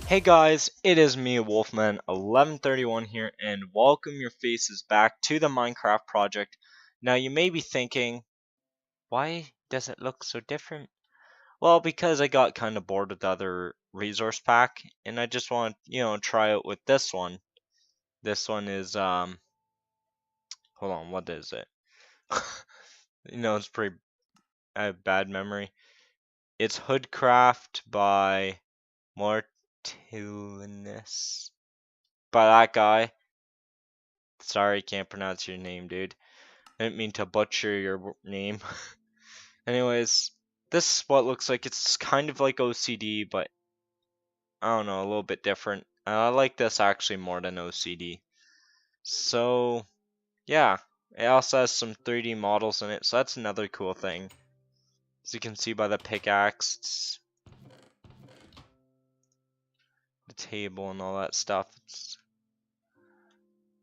Hey guys, it is me, Wolfman1131 here, and welcome your faces back to the Minecraft project. Now you may be thinking, why does it look so different? Well, because I got kind of bored with the other resource pack, and I just want to, try it with this one. This one is, hold on, what is it? It's pretty, I have bad memory. It's Hoodcraft by Mortilinus. By that guy. Sorry, can't pronounce your name, dude. I didn't mean to butcher your name. Anyways, this is what looks like. It's kind of like OCD, but I don't know, a little bit different. I like this actually more than OCD. So, yeah. It also has some 3D models in it, so that's another cool thing. As you can see by the pickaxe, the table, and all that stuff.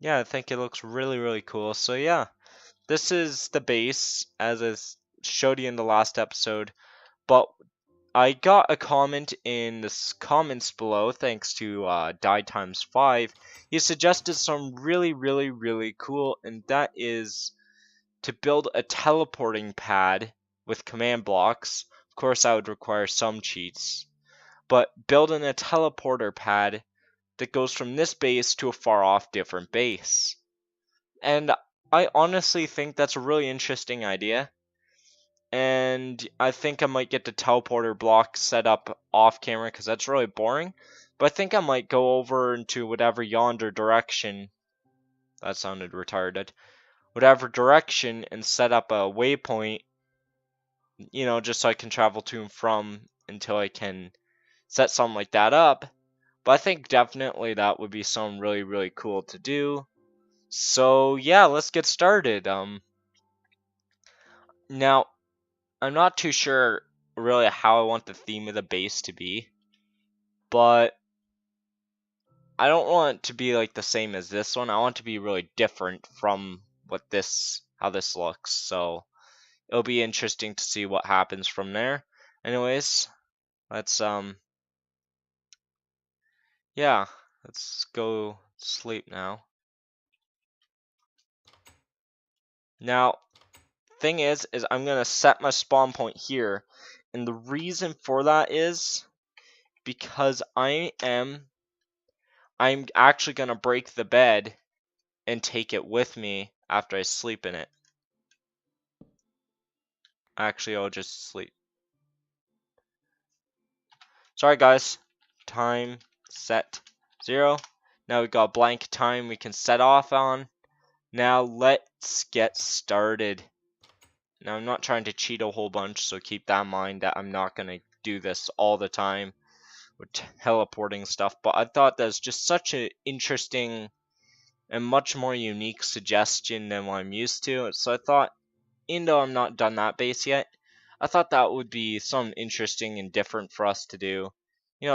Yeah, I think it looks really, really cool. So, yeah. This is the base, as I showed you in the last episode, but I got a comment in the comments below, thanks to Die Times 5. He suggested some really, really, really cool, and that is to build a teleporting pad with command blocks. Of course, that would require some cheats, but building a teleporter pad that goes from this base to a far off different base. And I honestly think that's a really interesting idea. And I think I might get the teleporter block set up off camera because that's really boring. But I think I might go over into whatever yonder direction. That sounded retarded. Whatever direction and set up a waypoint, just so I can travel to and from until I can set something like that up. But I think definitely that would be something really, really cool to do. So yeah, let's get started. Now I'm not too sure really how I want the theme of the base to be, but I don't want it to be like the same as this one. I want it to be really different from how this looks. So it'll be interesting to see what happens from there. Anyways, let's yeah, let's go sleep now. Now, thing is I'm gonna set my spawn point here, and the reason for that is because I'm actually gonna break the bed and take it with me after I sleep in it. Actually, I'll just sleep. Sorry guys, time set 0. Now we've got blank time we can set off on. Now let's get started. Now I'm not trying to cheat a whole bunch, so keep that in mind that I'm not going to do this all the time with teleporting stuff, but I thought that's just such an interesting and much more unique suggestion than what I'm used to. So I thought, even though I'm not done that base yet, I thought that would be something interesting and different for us to do.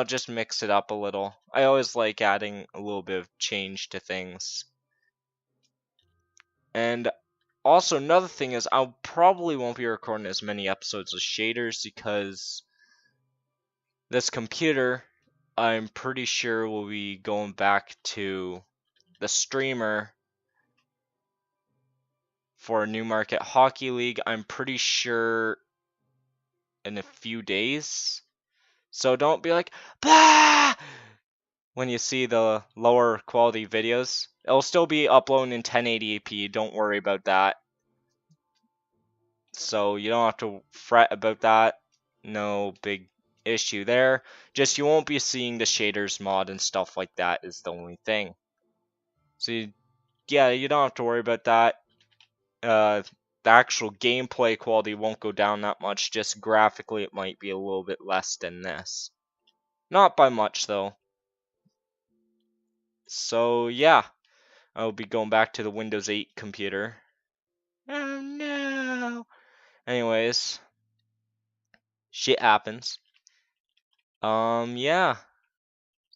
Just mix it up a little. I always like adding a little bit of change to things. And also, another thing is, I probably won't be recording as many episodes of shaders because this computer, I'm pretty sure, will be going back to the streamer for Newmarket Hockey League. I'm pretty sure in a few days. So don't be like, bah! When you see the lower quality videos. It'll still be uploading in 1080p, don't worry about that. So you don't have to fret about that. No big issue there. Just you won't be seeing the shaders mod and stuff like that is the only thing. So yeah, you don't have to worry about that. The actual gameplay quality won't go down that much. Just graphically it might be a little bit less than this. Not by much though. So yeah, I'll be going back to the Windows 8 computer. Oh no! Anyways, shit happens. Yeah.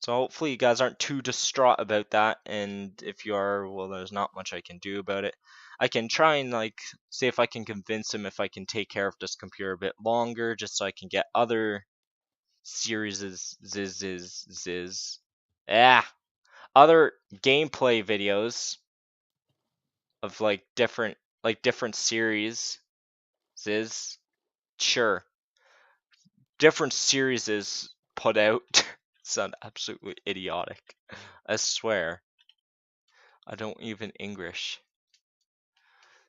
So hopefully you guys aren't too distraught about that, and if you are, well, there's not much I can do about it. I can try and like see if I can convince him if I can take care of this computer a bit longer, just so I can get other series other gameplay videos of different series sure different series is put out. Sound absolutely idiotic. I swear. I don't even English.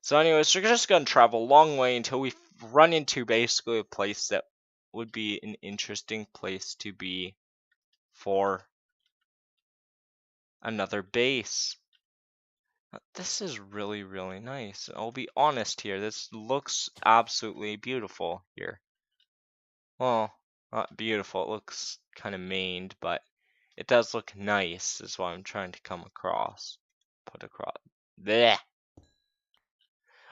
So anyways, we're just gonna travel a long way until we run into basically a place that would be an interesting place to be for another base. This is really, really nice. I'll be honest here. This looks absolutely beautiful here. Well, not beautiful. It looks kind of maned, but it does look nice, is what I'm trying to come across. Put across. Blech.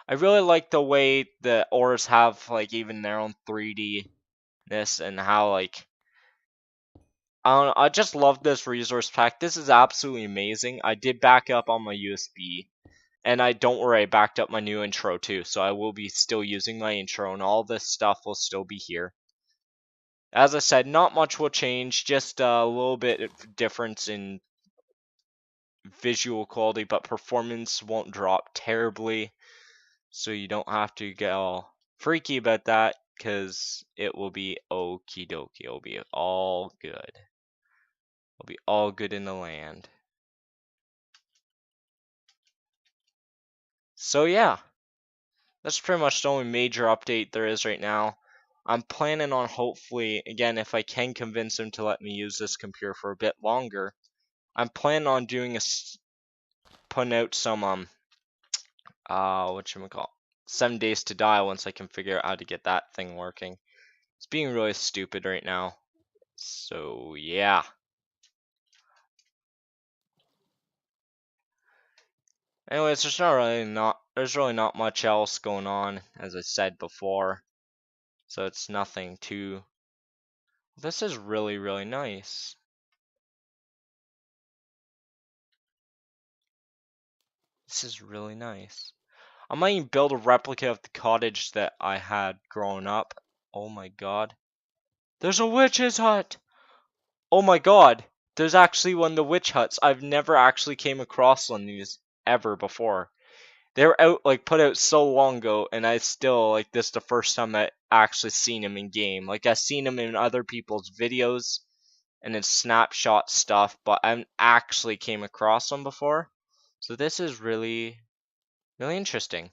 I really like the way the ores have, like, even their own 3D-ness and how, like, I don't know, I just love this resource pack. This is absolutely amazing. I did back up on my USB. And don't worry, I backed up my new intro too, so I will be still using my intro, and all this stuff will still be here. As I said, not much will change, just a little bit of difference in visual quality, but performance won't drop terribly, so you don't have to get all freaky about that, because it will be okie dokie. It'll be all good. It'll be all good in the land. So yeah. That's pretty much the only major update there is right now. I'm planning on hopefully, again, if I can convince him to let me use this computer for a bit longer, I'm planning on putting out some, whatchamacallit, 7 Days to Die once I can figure out how to get that thing working. It's being really stupid right now. So, yeah. Anyways, there's really not much else going on, as I said before. So it's nothing too. This is really, really nice. This is really nice. I might even build a replica of the cottage that I had growing up. Oh my god. There's a witch's hut! Oh my god. There's actually one of the witch huts. I've never actually came across one of these ever before. They were put out so long ago, and I still, this is the first time I actually seen them in game. Like, I've seen them in other people's videos and in snapshot stuff, but I haven't actually came across them before. So this is really, really interesting.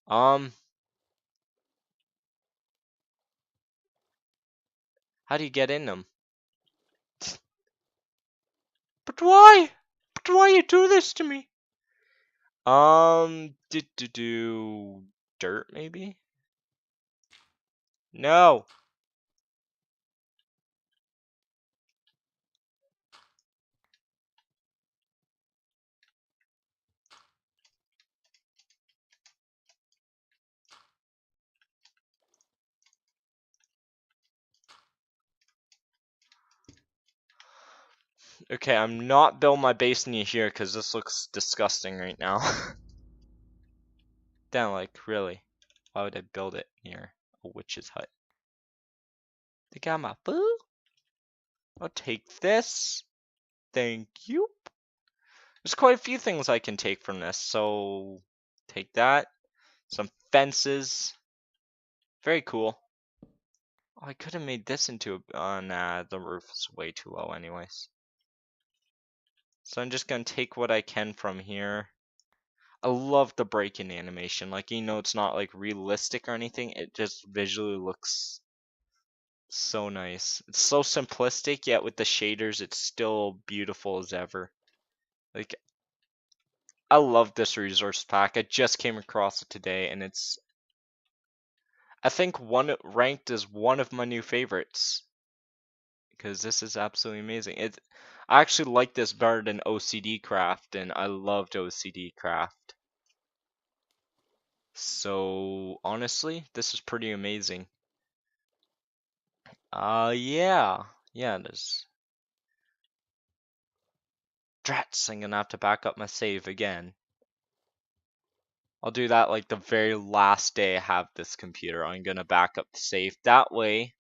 How do you get in them? But why? But why you do this to me? Do dirt maybe? No. Okay, I'm not building my base near here because this looks disgusting right now. Damn, really? Why would I build it near a witch's hut? They got my food? I'll take this. Thank you. There's quite a few things I can take from this, so take that. Some fences. Very cool. Oh, I could have made this into a... nah, the roof is way too low anyways. So I'm just gonna take what I can from here. I love the break-in animation. It's not realistic or anything. It just visually looks so nice. It's so simplistic, yet with the shaders, it's still beautiful as ever. I love this resource pack. I just came across it today, and it's, I think, ranked as one of my new favorites. Because this is absolutely amazing. I actually like this better than OCD Craft, and I loved OCD Craft. So honestly, this is pretty amazing. Yeah. There's Drats, I'm gonna have to back up my save again. I'll do that like the very last day I have this computer. I'm gonna back up the save. That way,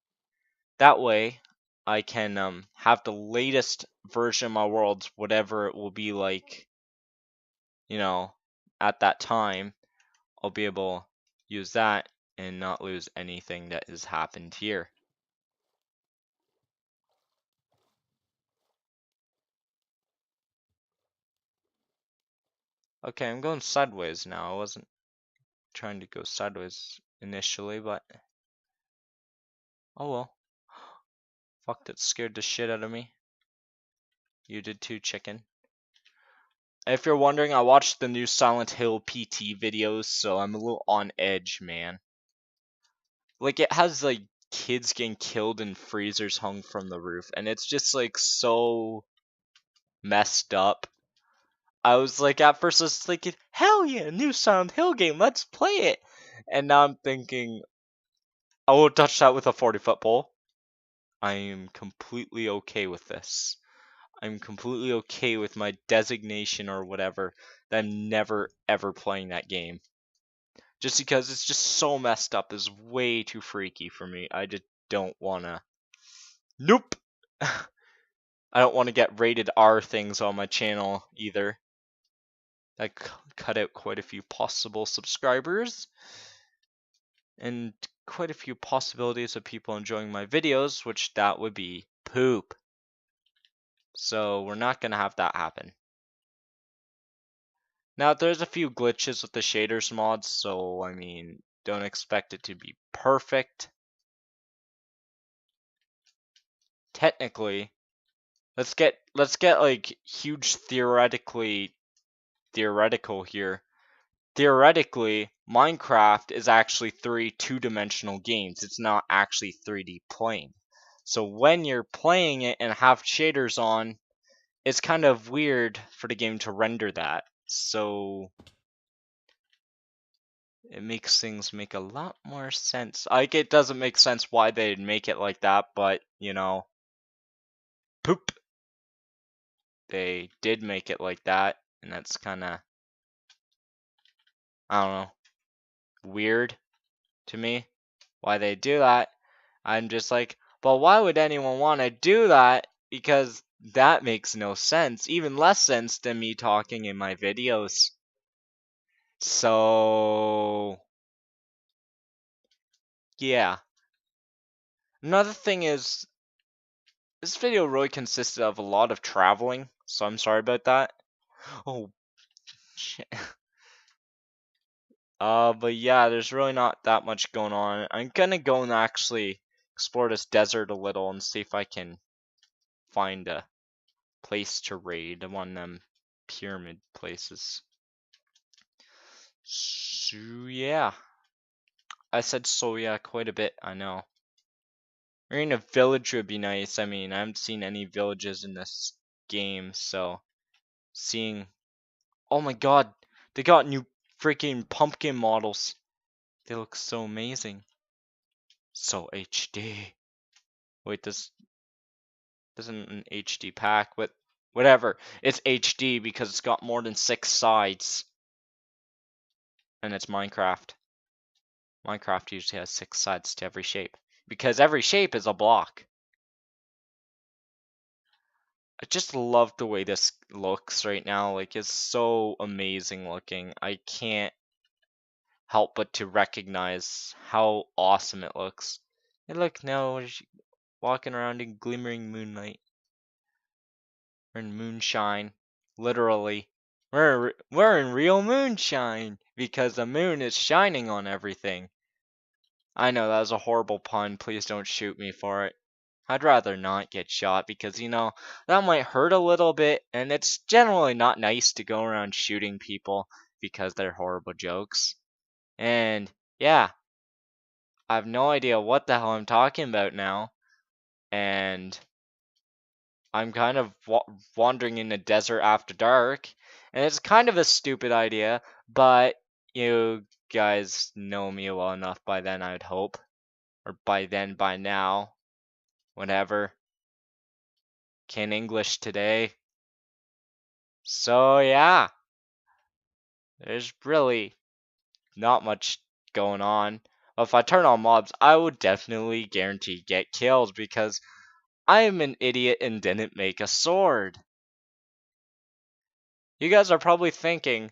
I can have the latest version of my worlds, whatever it will be like, you know, at that time. I'll be able to use that and not lose anything that has happened here. Okay, I'm going sideways now. I wasn't trying to go sideways initially, but oh well. Fuck, that scared the shit out of me. You did too, chicken. If you're wondering, I watched the new Silent Hill PT videos, so I'm a little on edge, man. Like, it has, like, kids getting killed and freezers hung from the roof, and it's just, like, so messed up. I was like, at first I was thinking, hell yeah, new Silent Hill game, let's play it. And now I'm thinking, I won't touch that with a 40-foot pole. I am completely okay with this. I'm completely okay with my designation or whatever that I'm never ever playing that game. Just because it's just so messed up is way too freaky for me. I just don't wanna. Nope! I don't want to get rated R things on my channel either. That cut out quite a few possible subscribers. And quite a few possibilities of people enjoying my videos, which that would be poop. So we're not gonna have that happen. Now there's a few glitches with the shaders mods, so I mean, don't expect it to be perfect. Technically, let's get like huge theoretical here. Theoretically, Minecraft is actually three two-dimensional games. It's not actually 3D playing. So when you're playing it and have shaders on, it's kind of weird for the game to render that. So it makes things make a lot more sense. Like, it doesn't make sense why they'd make it like that, but, you know, poop. They did make it like that, and that's kind of, I don't know, weird to me why they do that. I'm just like, but why would anyone want to do that? Because that makes no sense, even less sense than me talking in my videos. So, yeah. Another thing is, this video really consisted of a lot of traveling, so I'm sorry about that. Oh, shit. But yeah, there's really not that much going on. I'm gonna go and actually explore this desert a little and see if I can find a place to raid, one of them pyramid places. So yeah. I said so yeah quite a bit, I know. Raiding a village would be nice. I mean, I haven't seen any villages in this game, so seeing... Oh my god, they got new freaking pumpkin models. They look so amazing. So HD. Wait, this isn't an HD pack, but whatever. It's HD because it's got more than 6 sides. And it's Minecraft. Minecraft usually has 6 sides to every shape. Because every shape is a block. I just love the way this looks right now. Like, it's so amazing looking. I can't help but to recognize how awesome it looks. Hey, look, now we're walking around in glimmering moonlight. We're in moonshine. Literally. We're in real moonshine because the moon is shining on everything. I know that was a horrible pun. Please don't shoot me for it. I'd rather not get shot because, you know, that might hurt a little bit, and it's generally not nice to go around shooting people because they're horrible jokes. And, yeah, I have no idea what the hell I'm talking about now, and I'm kind of wandering in the desert after dark, and it's kind of a stupid idea, but you guys know me well enough by then, I'd hope. Or by now. Whatever. Can English today. So yeah, there's really not much going on. But if I turn on mobs, I would definitely guarantee get killed because I am an idiot and didn't make a sword. You guys are probably thinking,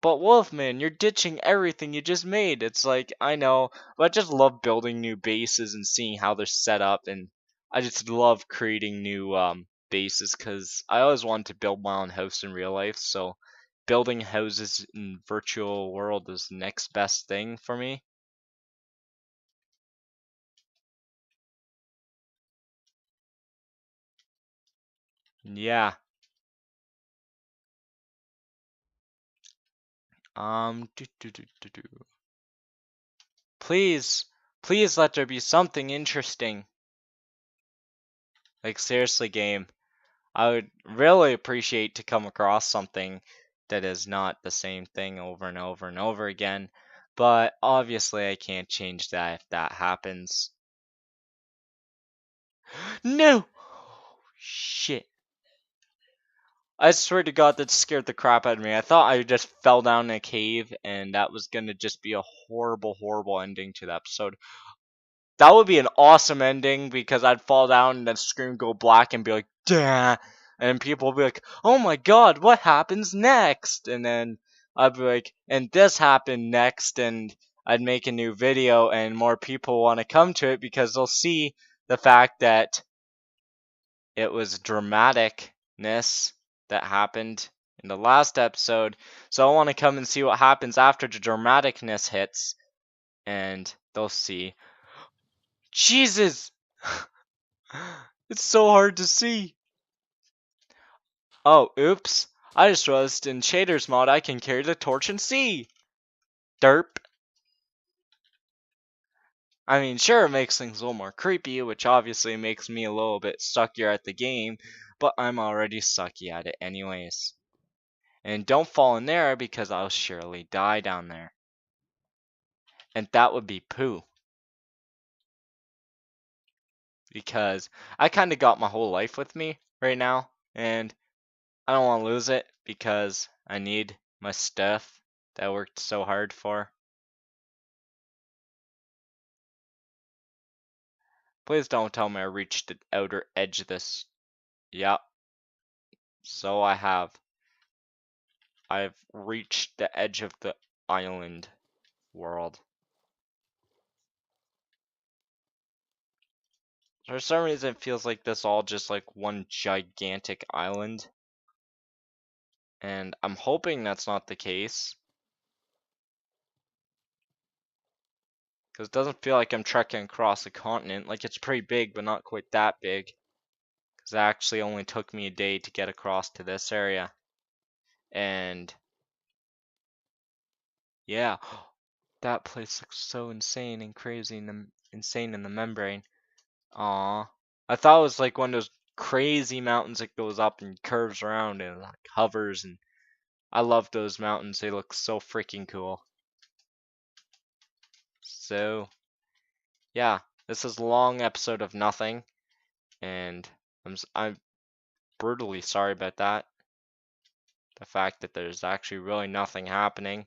but Wolfman, you're ditching everything you just made. It's like, I know, but I just love building new bases and seeing how they're set up, and I just love creating new bases because I always wanted to build my own house in real life, so building houses in virtual world is the next best thing for me. Yeah. Do. Please, please let there be something interesting. Like seriously, game. I would really appreciate to come across something that is not the same thing over and over and over again. But obviously I can't change that if that happens. No! Shit. I swear to God that scared the crap out of me. I thought I just fell down in a cave and that was gonna just be a horrible, horrible ending to the episode. That would be an awesome ending because I'd fall down and then scream go black and be like, "Dah!" And people would be like, "Oh my God, what happens next?" And then I'd be like, "And this happened next," and I'd make a new video and more people want to come to it because they'll see the fact that it was dramaticness that happened in the last episode. So I want to come and see what happens after the dramaticness hits, and they'll see. Jesus! It's so hard to see. Oh, oops. I just realized in Shaders mod I can carry the torch and see. Derp. I mean, sure, it makes things a little more creepy, which obviously makes me a little bit suckier at the game, but I'm already sucky at it anyways. And don't fall in there because I'll surely die down there. And that would be poo. Because I kind of got my whole life with me right now, and I don't want to lose it because I need my stuff that I worked so hard for. Please don't tell me I reached the outer edge of this. Yep, so I have. I've reached the edge of the island world. For some reason, it feels like this all just like one gigantic island. And I'm hoping that's not the case. Because it doesn't feel like I'm trekking across a continent. Like it's pretty big, but not quite that big. Because it actually only took me a day to get across to this area. And yeah, that place looks so insane and crazy and insane in the membrane. Aw. I thought it was like one of those crazy mountains that goes up and curves around and like hovers, and I love those mountains. They look so freaking cool. So, yeah, this is a long episode of nothing, and I'm brutally sorry about that. The fact that there's actually really nothing happening.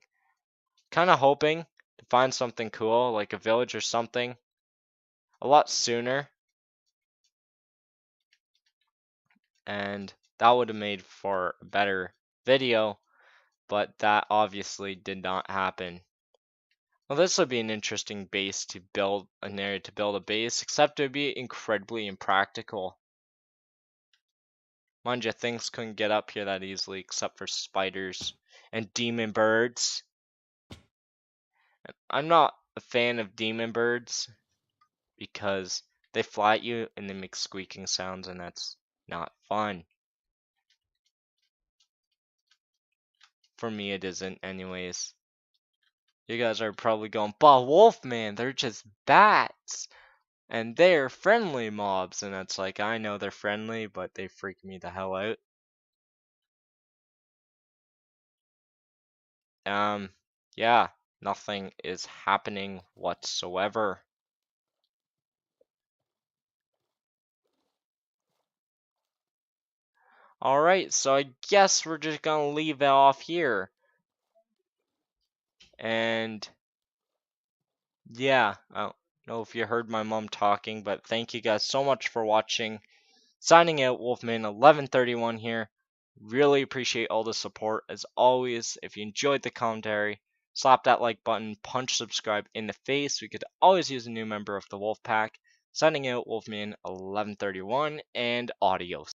Kind of hoping to find something cool, like a village or something, a lot sooner, and that would have made for a better video, but that obviously did not happen. Well, this would be an interesting base to build, an area to build a base, except it would be incredibly impractical. Mind you, things couldn't get up here that easily except for spiders and demon birds. I'm not a fan of demon birds because they fly at you and they make squeaking sounds, and that's not fun. For me, it isn't anyways. You guys are probably going, "But Wolfman, they're just bats. And they're friendly mobs," and it's like, I know they're friendly, but they freak me the hell out. Yeah, nothing is happening whatsoever. Alright, so I guess we're just gonna leave it off here. And yeah, I don't know if you heard my mom talking, but thank you guys so much for watching. Signing out, Wolfman 1131 here. Really appreciate all the support as always. If you enjoyed the commentary, slap that like button, punch subscribe in the face. We could always use a new member of the Wolf Pack. Signing out, Wolfman 1131, and adios.